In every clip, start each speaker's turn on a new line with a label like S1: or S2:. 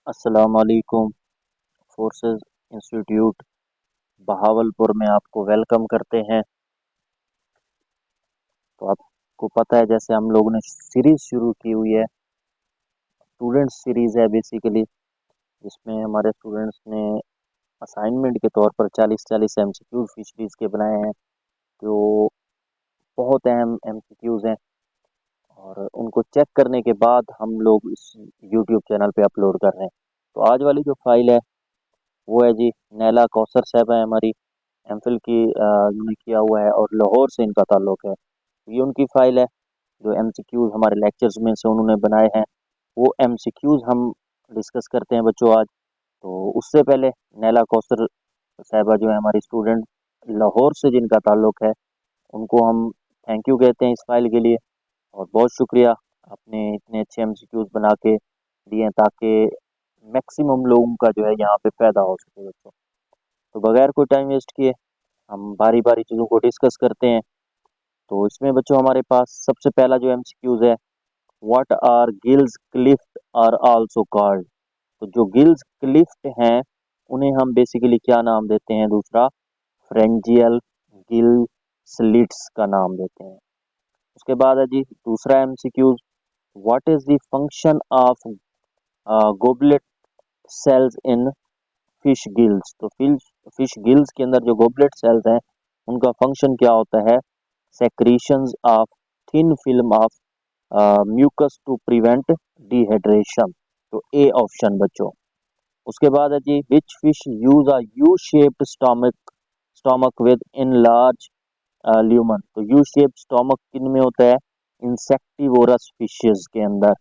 S1: अस्सलाम वालेकुम। Forces institute Bahawalpur में आपको वेलकम करते हैं। तो आपको पता है जैसे हम लोगों ने सीरीज शुरू की हुई है, स्टूडेंट सीरीज है बेसिकली, जिसमें हमारे स्टूडेंट्स ने असाइनमेंट के तौर पर 40-40 एमसीक्यू फिशरीज के बनाए हैं। जो बहुत अहम एमसीक्यूज हैं और उनको चेक करने के बाद हम लोग इस यूट्यूब चैनल पे अपलोड कर रहे हैं। तो आज वाली जो फाइल है वो है जी, नैला कौसर साहब है हमारी, एमफिल की इन्होंने किया हुआ है और लाहौर से इनका ताल्लुक है। ये उनकी फाइल है जो एमसीक्यूज हमारे लेक्चर्स में से उन्होंने बनाए हैं। वो एमसीक्यूज हम डिस्कस करते हैं बच्चों आज। तो उससे पहले नैला कौसर साहिबा जो है हमारी स्टूडेंट, लाहौर से जिनका ताल्लुक है, उनको हम थैंक यू कहते हैं इस फाइल के लिए। और बहुत शुक्रिया, आपने इतने अच्छे एमसीक्यूज बना के दिए हैं ताकि मैक्सिमम लोगों का जो है यहाँ पे पैदा हो सके बच्चों। तो बगैर कोई टाइम वेस्ट किए हम बारी बारी चीज़ों को डिस्कस करते हैं। तो इसमें बच्चों हमारे पास सबसे पहला जो एमसीक्यूज है, what are gills cleft are also called. तो जो गिल्स क्लिफ्ट हैं उन्हें हम बेसिकली क्या नाम देते हैं? दूसरा, फ्रेंजियल गिल स्लिट्स का नाम देते हैं। उसके बाद है जी दूसरा MCQs, what is the function of goblet cells in fish gills. तो फिश गिल्स के अंदर जो गोबलेट सेल्स हैं उनका फंक्शन क्या होता है? Secretions of thin film of mucus to prevent dehydration. तो ए ऑप्शन बच्चों। उसके बाद है जी, which fish use a U shaped stomach stomach within large lumen. तो यू शेप्ड स्टोमक किन में होता है? इंसेक्टिवोरस फिशेस के अंदर।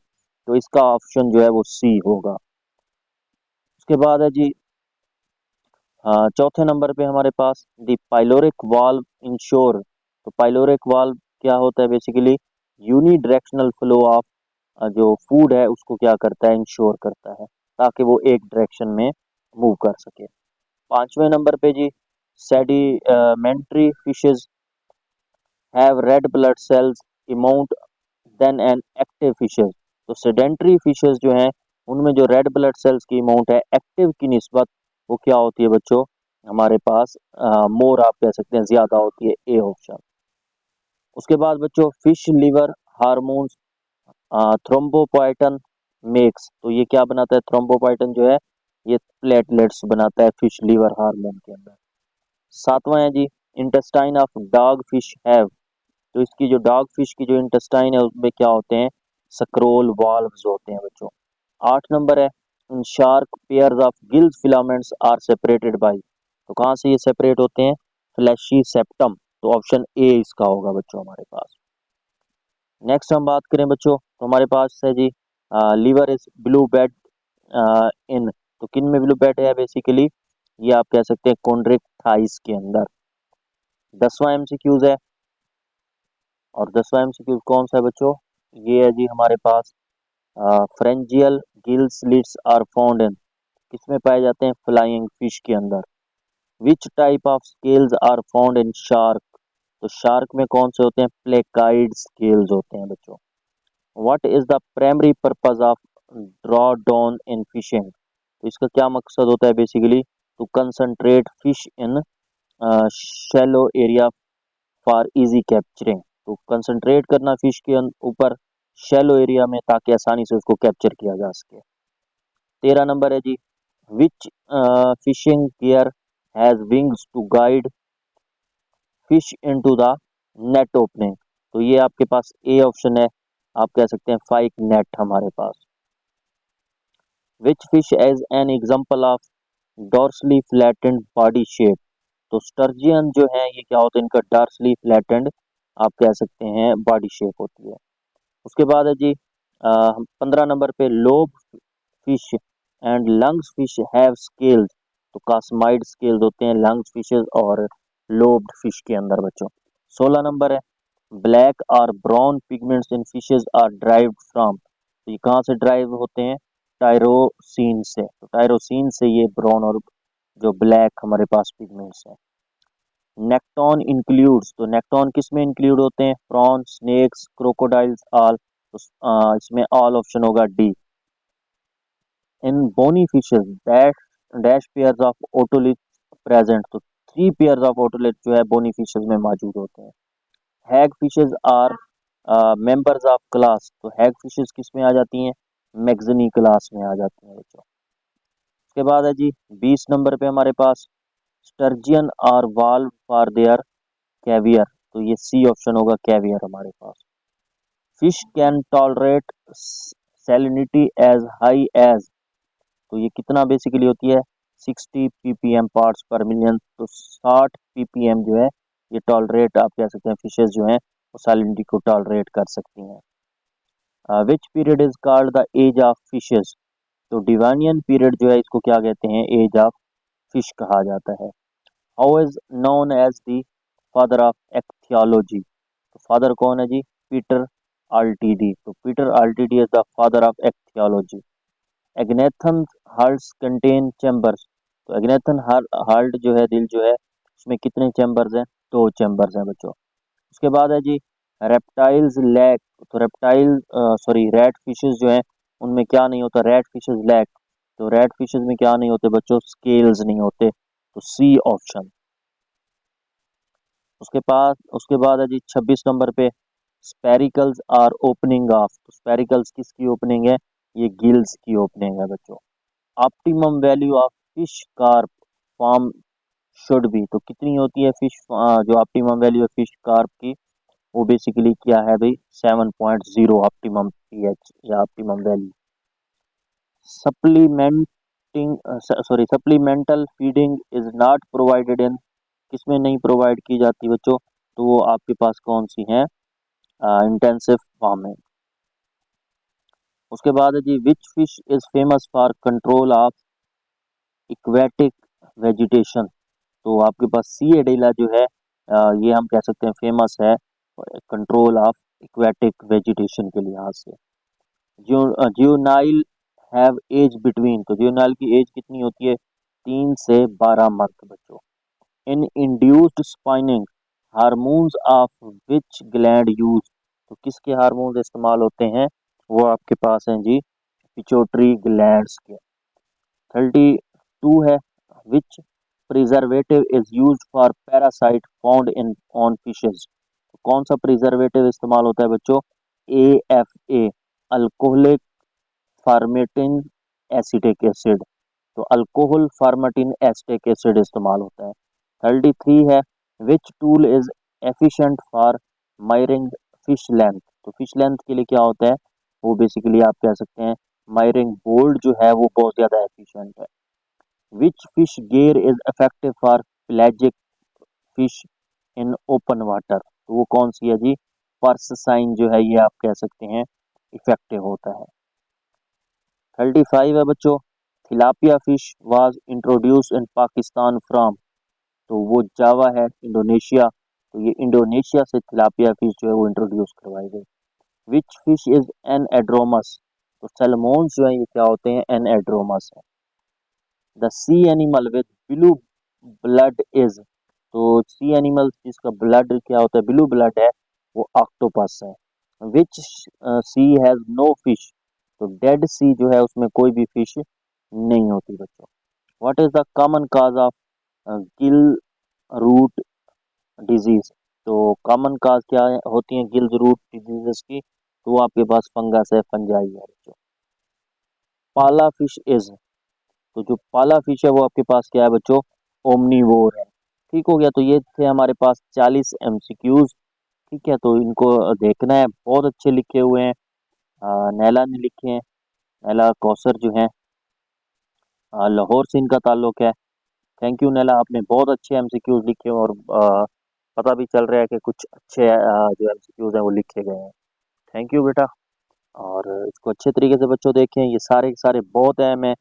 S1: तो इसका ऑप्शन जो है वो सी होगा। उसके बाद है जी चौथे नंबर पे हमारे पास द पाइलोरिक वाल्व इंश्योर। तो पाइलोरिक वाल्व क्या होता है? Basically unidirectional flow of जो फूड है उसको क्या करता है? इंश्योर करता है ताकि वो एक डायरेक्शन में मूव कर सके। पांचवें नंबर पे जी, sedimentary fishes have red blood cells amount than an active fishes. तो सेडेंट्री फिशेस जो हैं उनमें जो रेड ब्लड सेल्स की अमाउंट है एक्टिव की निस्बत वो क्या होती है बच्चों? हमारे पास मोर आप कह सकते हैं, ज्यादा होती है। A option. उसके बाद बच्चों, फिश लिवर हार्मोन्स थ्रोम्बोपोएटन मेक्स। तो ये क्या बनाता है? थ्रोम्बोपोएटन जो है ये प्लेटलेट्स बनाता है फिश लिवर हार्मोन के अंदर। सातवां है जी, intestine of dog fish have. तो इसकी जो डॉग फिश की जो इंटेस्टाइन है उसमें क्या होते हैं? स्क्रोल वाल्व्स होते हैं बच्चों। आठ नंबर है, in shark pairs of gills filaments are separated by. तो कहाँ से ये सेपरेट होते हैं? Fleshy septum. तो ऑप्शन ए इसका होगा बच्चों हमारे पास। नेक्स्ट हम बात करें बच्चों तो हमारे पास है जी, liver is bilobed in. तो किन में ब्लू बेड है बेसिकली? ये आप कह सकते हैं कॉन्ड्रिक थाइस के अंदर। 10वां एमसीक्यूज है, और 10वां एमसीक्यूज कौन सा है बच्चों? ये है जी हमारे पास, pharyngeal gill slits are found in. किसमें पाए जाते हैं? फ्लाइंग फिश के अंदर। Which type of scales are found in shark. तो शार्क में कौन से होते हैं? प्लेकाइड स्केल्स होते हैं बच्चों। What is the primary purpose of draw down in fishing. तो इसका क्या मकसद होता है basically? To concentrate fish in shallow area for easy capturing. तो कंसंट्रेट करना फिश के ऊपर शैलो एरिया में ताकि आसानी से उसको कैप्चर किया जा सके। 13 नंबर है जी, which fishing gear has wings to guide fish into the net opening. तो ये आपके पास ए ऑप्शन है, आप कह सकते हैं फाइक नेट हमारे पास। Which fish as an example of dorsally flattened body shape. तो स्टर्जियन जो है ये क्या होता है? इनका डॉर्सली फ्लैटेंड आप कह सकते हैं बॉडी शेप होती है। उसके बाद है जी 15 नंबर पे, lobe fish and lungs fish have scales. तो कास्माइड स्केल्स होते हैं लंग्स फिशेस और लोब्ड फिश के अंदर बच्चों। 16 नंबर है, ब्लैक और brown pigments in fishes are derived from. तो ये कहाँ से ड्राइव होते हैं? टायरोसिन से। तो टायरोसिन से ये ब्राउन और जो ब्लैक हमारे पास पिगमेंट्स हैं। Nekton includes. तो नेक्टॉन किस में इंक्लूड होते हैं? Prawn, snakes, crocodiles, all. तो इसमें ऑल ऑप्शन होगा D. In bony fishes dash pairs of otolith present, तो 3 पेयर्स ऑफ ओटोलिथ जो है बोनी फिशेज में मौजूद होते हैं। Hagfishes are members of class, तो हैग फिशेज किस में आ जाती हैं, मैगजनी क्लास में आ जाती हैं बच्चों। उसके बाद है जी 20 नंबर पे हमारे पास sturgeon are valued for their caviar, तो ये सी ऑप्शन होगा कैवियर हमारे पास। Fish can tolerate salinity as high as, तो ये कितना बेसिकली होती है 60 ppm पार्ट्स पर मिलियन, तो 60 ppm जो है ये टॉलरेट आप कह सकते हैं फिशेज जो हैं वो सैलिनिटी को टॉलरेट कर सकती हैं। Which period is called the age of fishes, तो डिवानियन पीरियड जो है इसको क्या कहते हैं, एज ऑफ फिश कहा जाता है। How is known as the father of ichthyology, तो फादर कौन है जी, पीटर आल्टीडी, तो Peter Artedi is the father of ichthyology. Agnathan hearts contain chambers, तो एग्नेथन हार्ट जो है दिल जो है उसमें कितने चैम्बर्स हैं, 2 चैम्बर्स हैं बच्चों। उसके बाद है जी रेप्टाइल्स लैक, तो रेप्टाइल सॉरी रैट फिशेस जो है उनमें क्या नहीं होता, रैट फिशेस लैक, तो रैट फिशेस में क्या नहीं होते बच्चों, स्केल्स नहीं होते, तो सी ऑप्शन। उसके बाद है जी 26 नंबर पे स्पेरिकल्स आर ओपनिंग ऑफ, तो स्पेरिकल्स किसकी ओपनिंग है, ये गिल्स की ओपनिंग है बच्चों। Optimum value of fish carp farm should be, तो कितनी होती है फिश जो ऑप्टिमम वैल्यू है फिश कार्प की, वो बेसिकली क्या है भाई 7.0 ऑप्टिमम पीएच या optimum value. Supplementing supplemental feeding is not provided in, किसमें नहीं प्रोवाइड की जाती बच्चों, तो वो आपके पास कौन सी है, इंटेंसिव फार्मिंग। उसके बाद है जी which fish is famous for control of aquatic vegetation, तो आपके पास सी एडेला जो है ये हम कह सकते हैं फेमस है कंट्रोल ऑफ इक्वेटिक वेजिटेशन के लिहाज से। जियोनाइल हैव एज बिटवीन, तो जियोनाइल की एज कितनी होती है, 3 से 12 मंथ बच्चों। In induced spawning hormones of which gland use, तो किसके हार्मोन्स इस्तेमाल होते हैं, वो आपके पास हैं जी पिट्यूटरी ग्लैंड्स के। 32 है which preservative is used for parasite found in on fishes, तो कौन सा प्रिजर्वेटिव इस्तेमाल होता है बच्चों, AFA alcoholic formalin acetic acid, तो अल्कोहल फार्मेटिन एसिटिक एसिड इस्तेमाल होता है। 33 है which tool is efficient for measuring fish length, तो फिश लेंथ के लिए क्या होता है, वो बेसिकली आप कह सकते हैं मायरिंग बोल्ट जो है वो बहुत ज़्यादा एफिशिएंट है। Which fish gear is effective for pelagic fish in open water, तो वो कौन सी है जी, पर्स साइन जो है ये आप कह सकते हैं इफेक्टिव होता है। 35 है बच्चों tilapia fish was introduce in Pakistan from, तो वो जावा है इंडोनेशिया, तो ये इंडोनेशिया से थिलापिया फिश जो है वो इंट्रोड्यूस करवाई गई। विच फिश इज एन एड्रोमस, तो सैल्मोन्स जो है ये क्या होते हैं, एन एड्रोमस है। The sea animal with blue blood is, तो सी एनिमल जिसका ब्लड क्या होता है ब्लू ब्लड है वो ऑक्टोपस है। Which sea has no fish, तो डेड सी जो है उसमें कोई भी फिश नहीं होती बच्चों। What is the common cause of gill root disease, तो कॉमन काज क्या होती हैं गिल्स रूट डिजीजेस की, तो वो आपके पास फंगस है, फंजाई है बच्चों। पाला फिश इज, तो जो पाला फिश है वो आपके पास क्या है बच्चों, ओमनीवोर है। ठीक हो गया, तो ये थे हमारे पास 40 MCQs। ठीक है, तो इनको देखना है, बहुत अच्छे लिखे हुए हैं, नैला ने लिखे हैं, नैला कौसर जो है लाहौर से इनका ताल्लुक है। थैंक यू नैला, आपने बहुत अच्छे MCQs लिखे और पता भी चल रहा है कि कुछ अच्छे जो MCQs हैं वो लिखे गए हैं। थैंक यू बेटा, और इसको अच्छे तरीके से बच्चों देखें, ये सारे के सारे बहुत अहम हैं।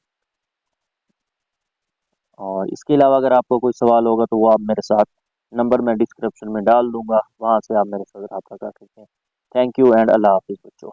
S1: और इसके अलावा अगर आपको कोई सवाल होगा तो वो आप मेरे साथ नंबर मैं डिस्क्रिप्शन में डाल दूंगा, वहाँ से आप मेरे साथ रब्ता कर सकते हैं। थैंक यू एंड अल्लाह हाफिज़ बच्चों।